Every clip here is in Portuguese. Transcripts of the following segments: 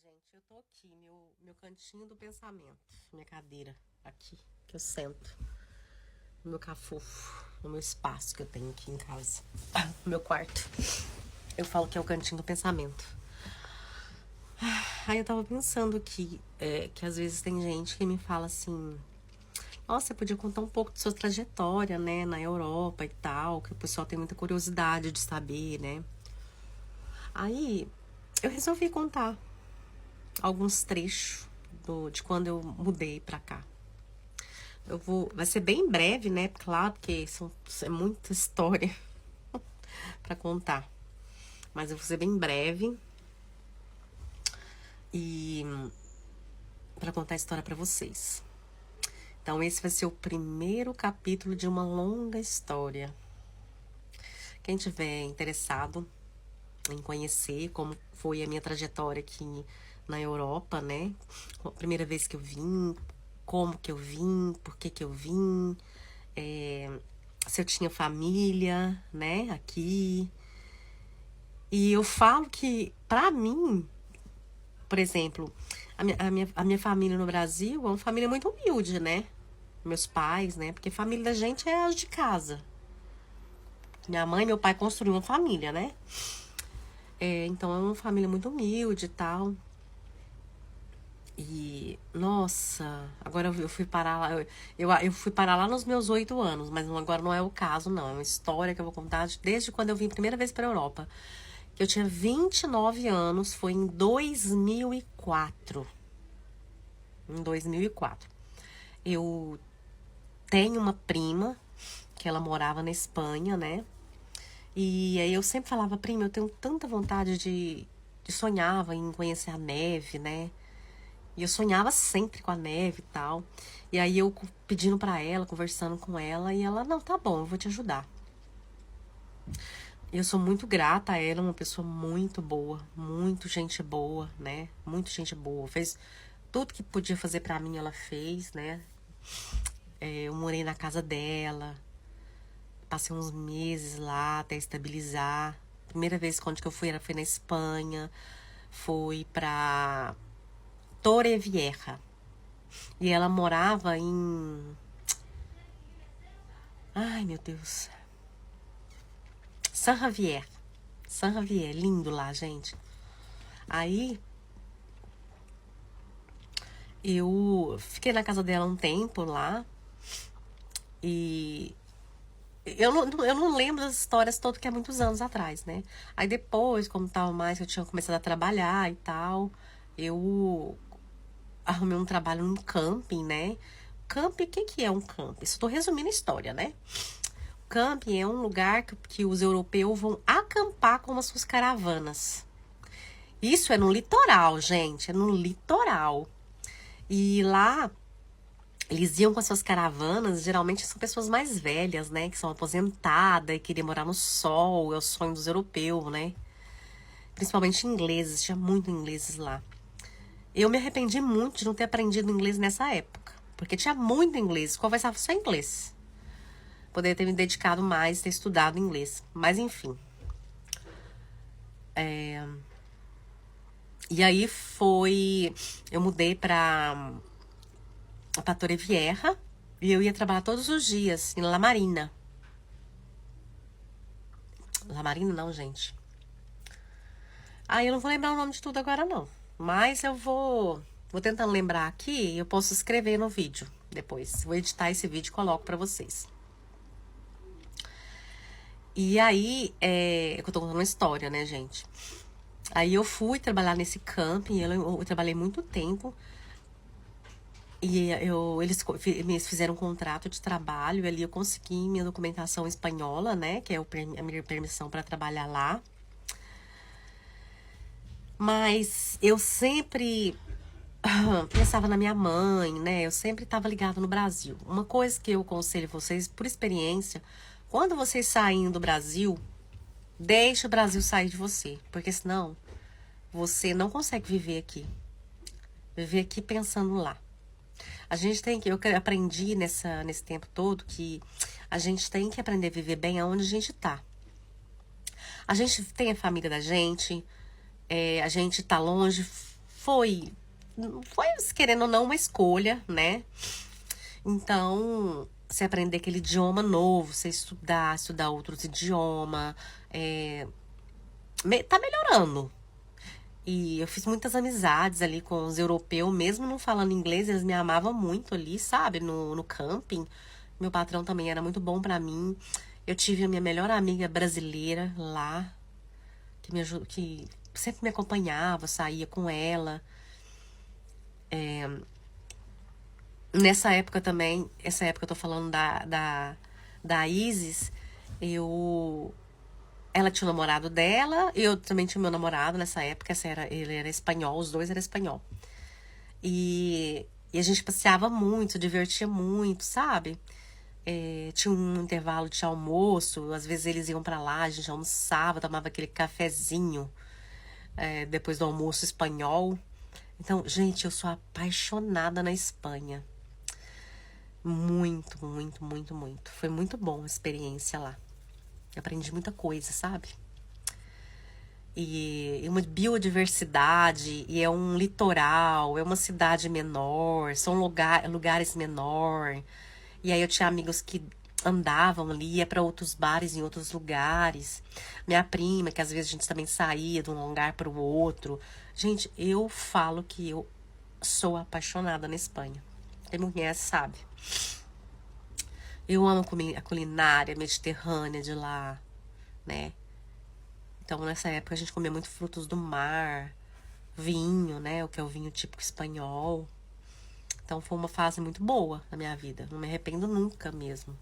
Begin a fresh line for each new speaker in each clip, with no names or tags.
gente, eu tô aqui, meu cantinho do pensamento, minha cadeira, aqui, que eu sento, no meu cafufo, no meu espaço que eu tenho aqui em casa, no meu quarto. Eu falo que é o cantinho do pensamento. Aí eu tava pensando aqui, que às vezes tem gente que me fala assim, nossa, você podia contar um pouco de sua trajetória, né, na Europa e tal, que o pessoal tem muita curiosidade de saber, né. Aí eu resolvi contar alguns trechos de quando eu mudei pra cá. Vai ser bem breve, né? Claro, porque é muita história pra contar. Mas eu vou ser bem breve e pra contar a história pra vocês. Então esse vai ser o primeiro capítulo de uma longa história. Quem tiver interessado em conhecer como foi a minha trajetória aqui na Europa, né? A primeira vez que eu vim, como que eu vim, por que que eu vim, se eu tinha família, né, aqui. E eu falo que, pra mim, por exemplo, a minha família no Brasil é uma família muito humilde, né? Meus pais, né? Porque a família da gente é as de casa. Minha mãe e meu pai construíram uma família, né? Então é uma família muito humilde e tal. E, nossa, agora eu fui parar lá. Eu fui parar lá nos meus 8 anos, mas agora não é o caso, não. É uma história que eu vou contar desde quando eu vim a primeira vez pra Europa. Que eu tinha 29 anos, foi em 2004. Em 2004. Eu tenho uma prima que ela morava na Espanha, né? E aí eu sempre falava, prima, eu tenho tanta vontade sonhava em conhecer a neve, né? E eu sonhava sempre com a neve e tal. E aí eu pedindo pra ela, conversando com ela, e ela, não, tá bom, eu vou te ajudar. Eu sou muito grata a ela, uma pessoa muito boa, muito gente boa, né? Muito gente boa. Fez tudo que podia fazer pra mim, ela fez, né? Eu morei na casa dela, passei uns meses lá até estabilizar. Primeira vez que eu fui, ela foi na Espanha, foi pra Torrevieja. E ela morava em... Ai, meu Deus. San Javier. San Javier, lindo lá, gente. Aí eu fiquei na casa dela um tempo lá. E eu não lembro das histórias todas, que é muitos anos atrás, né? Aí depois, como tava mais, eu tinha começado a trabalhar e tal, eu arrumei um trabalho num camping, né? Camping, o que que é um camping? Estou resumindo a história, né? Camping é um lugar que os europeus vão acampar com as suas caravanas. Isso é no litoral, gente, é no litoral. E lá eles iam com as suas caravanas, geralmente são pessoas mais velhas, né? Que são aposentadas e queriam morar no sol, é o sonho dos europeus, né? Principalmente ingleses, tinha muito ingleses lá. Eu me arrependi muito de não ter aprendido inglês nessa época, porque tinha muito inglês, conversava só inglês. Poderia ter me dedicado mais, ter estudado inglês, mas enfim. E aí eu mudei pra Torrevieja, e eu ia trabalhar todos os dias em La Marina. La Marina não, gente. Eu não vou lembrar o nome de tudo agora, não. Mas eu vou tentando lembrar aqui e eu posso escrever no vídeo depois. Vou editar esse vídeo e coloco pra vocês. E aí, eu tô contando uma história, né, gente? Aí eu fui trabalhar nesse camping, eu trabalhei muito tempo. E eles fizeram um contrato de trabalho, ali eu consegui minha documentação espanhola, né, que é a minha permissão pra trabalhar lá. Mas eu sempre pensava na minha mãe, né? Eu sempre estava ligada no Brasil. Uma coisa que eu aconselho vocês, por experiência, quando vocês saírem do Brasil, deixe o Brasil sair de você, porque senão você não consegue viver aqui. Viver aqui pensando lá. Eu aprendi nesse tempo todo que a gente tem que aprender a viver bem aonde a gente tá. A gente tem a família da gente, a gente tá longe foi, foi, querendo ou não, uma escolha, né? Então, você aprender aquele idioma novo, você estudar outros idiomas, tá melhorando. E eu fiz muitas amizades ali com os europeus, mesmo não falando inglês, eles me amavam muito ali, sabe? No camping. Meu patrão também era muito bom pra mim. Eu tive a minha melhor amiga brasileira lá, que me ajudou, que sempre me acompanhava, saía com ela. Nessa época também, essa época eu tô falando da Isis, eu. Ela tinha o namorado dela, eu também tinha o meu namorado nessa época, ele era espanhol, os dois eram espanhol. E a gente passeava muito, se divertia muito, sabe? Tinha um intervalo de almoço, às vezes eles iam pra lá, a gente almoçava, tomava aquele cafezinho, depois do almoço espanhol. Então, gente, eu sou apaixonada na Espanha. Muito, muito, muito, muito. Foi muito bom a experiência lá. Eu aprendi muita coisa, sabe? E uma biodiversidade, e é um litoral, é uma cidade menor, são lugares menor. E aí eu tinha amigos que andavam ali, ia para outros bares em outros lugares. Minha prima, que às vezes a gente também saía de um lugar para o outro. Gente, eu falo que eu sou apaixonada na Espanha. Quem me conhece sabe. Eu amo a culinária mediterrânea de lá, né? Então, nessa época, a gente comia muito frutos do mar, vinho, né? O que é o vinho típico espanhol. Então, foi uma fase muito boa na minha vida. Não me arrependo nunca mesmo.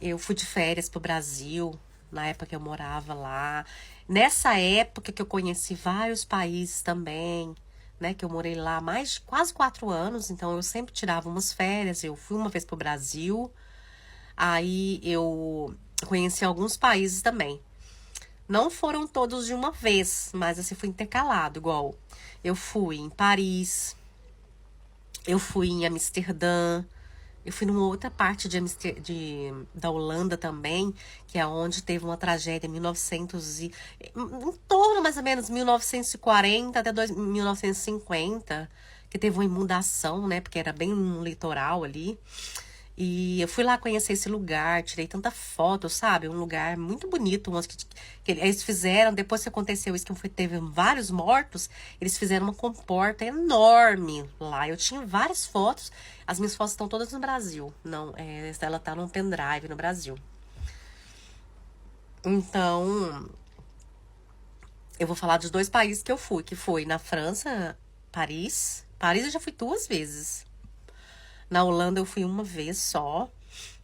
Eu fui de férias pro Brasil, na época que eu morava lá. Nessa época que eu conheci vários países também, né? Que eu morei lá há mais de quase 4 anos. Então, eu sempre tirava umas férias. Eu fui uma vez pro Brasil. Aí, eu conheci alguns países também. Não foram todos de uma vez, mas assim, foi intercalado, igual eu fui em Paris, eu fui em Amsterdã, eu fui numa outra parte da Holanda também, que é onde teve uma tragédia em 1900 em torno mais ou menos 1940 até 1950, que teve uma inundação, né, porque era bem no litoral ali. E eu fui lá conhecer esse lugar, tirei tanta foto, sabe? Um lugar muito bonito, que eles fizeram, depois que aconteceu isso, teve vários mortos, eles fizeram uma comporta enorme lá. Eu tinha várias fotos, as minhas fotos estão todas no Brasil. Não, ela tá num pendrive no Brasil. Então, eu vou falar dos 2 países que eu fui, que foi na França, Paris. Paris eu já fui 2 vezes. Na Holanda eu fui uma vez só.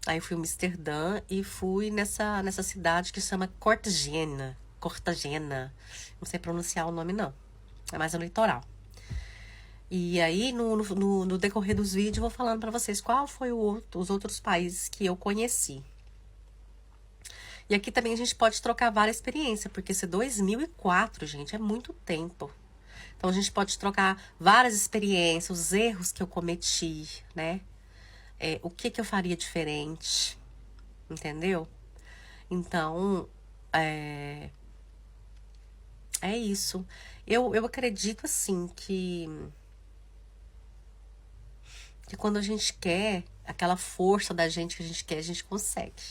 Aí eu fui em Amsterdã e fui nessa cidade que chama Cortagena. Cortagena. Não sei pronunciar o nome, não. É mais no litoral. E aí, no decorrer dos vídeos, eu vou falando pra vocês qual foi os outros países que eu conheci. E aqui também a gente pode trocar várias experiências, porque esse 2004, gente, é muito tempo. Então a gente pode trocar várias experiências, os erros que eu cometi, né? O que eu faria diferente, entendeu? Então, é isso. Eu acredito, assim, que quando a gente quer, aquela força da gente que a gente quer, a gente consegue.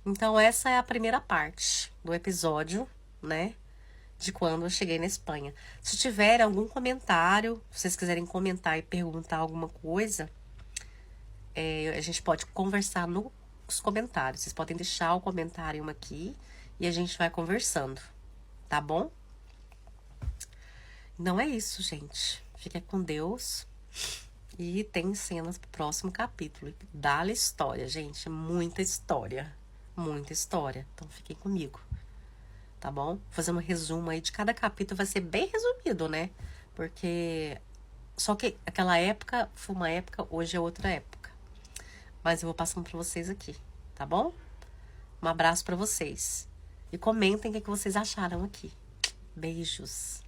Então, essa é a primeira parte do episódio, né? De quando eu cheguei na Espanha. Se tiver algum comentário, se vocês quiserem comentar e perguntar alguma coisa, a gente pode conversar nos comentários. Vocês podem deixar o comentário aqui e a gente vai conversando, tá bom? Não é isso, gente. Fica com Deus. E tem cenas pro próximo capítulo. Dá-lhe história, gente. Muita história. Muita história. Então fiquem comigo. Tá bom? Vou fazer um resumo aí de cada capítulo. Vai ser bem resumido, né? Porque só que aquela época foi uma época, hoje é outra época. Mas eu vou passando pra vocês aqui, tá bom? Um abraço pra vocês. E comentem o que vocês acharam aqui. Beijos.